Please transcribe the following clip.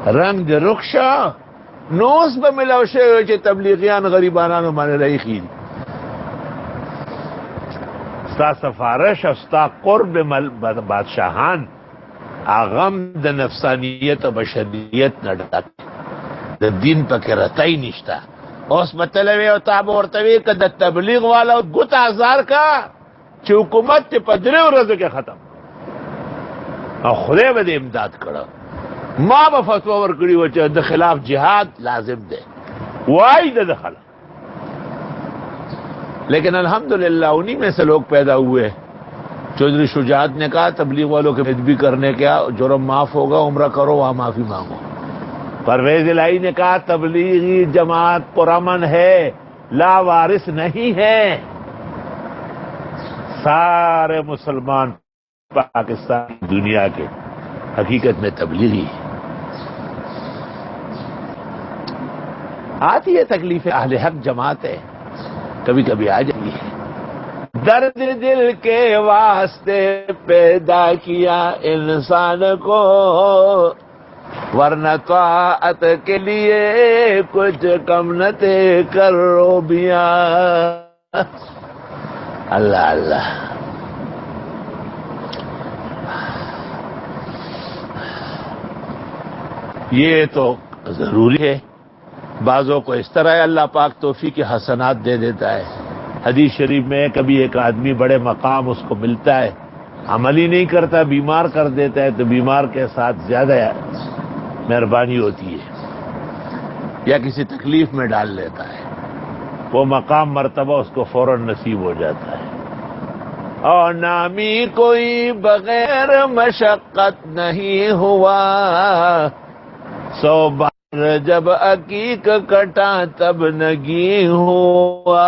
رنگ د رخشا نوس به ملاو شوی چې تبلیغیان غریبانانو باندې رایخي ستا سفارش او ستا قرب بادشاہان اغم د نفسانیت او بشریت نه ډک د دین پکې رتای نشته. اوس مطلب او تاب ورتوي که د تبلیغ والا ګوت هزار کا چې حکومت په 3 ورځو کې ختم او خدای به امداد کړه. ما به فتوا ورکړی و چې د خلاف جہاد لازم ده وای د دخل. لیکن الحمدللہ انہی میں سے لوگ پیدا ہوئے. چودھری شجاعت نے کہا تبلیغ والوں کے بھی کرنے کیا جرم معاف ہوگا, عمرہ کرو وہاں معافی مانگو. پرویز الہی نے کہا تبلیغی جماعت پرامن ہے, لا وارث نہیں ہے. سارے مسلمان پاکستان دنیا کے حقیقت میں تبلیغی ہے. آتی ہے تکلیف اہل حق جماعت ہے, کبھی کبھی آ جاتی ہے. درد دل کے واسطے پیدا کیا انسان کو, ورنہ طاعت کے لیے کچھ کم نہ تھے کرو بیا. اللہ اللہ. یہ تو ضروری ہے. بعضوں کو اس طرح اللہ پاک توفیق حسنات دے دیتا ہے. حدیث شریف میں کبھی ایک آدمی بڑے مقام اس کو ملتا ہے, عمل ہی نہیں کرتا, بیمار کر دیتا ہے, تو بیمار کے ساتھ زیادہ مہربانی ہوتی ہے, یا کسی تکلیف میں ڈال لیتا ہے, وہ مقام مرتبہ اس کو فوراً نصیب ہو جاتا ہے. اور نامی کوئی بغیر مشقت نہیں ہوا, 100 بار جب عقیق کٹا تب نگی ہوا.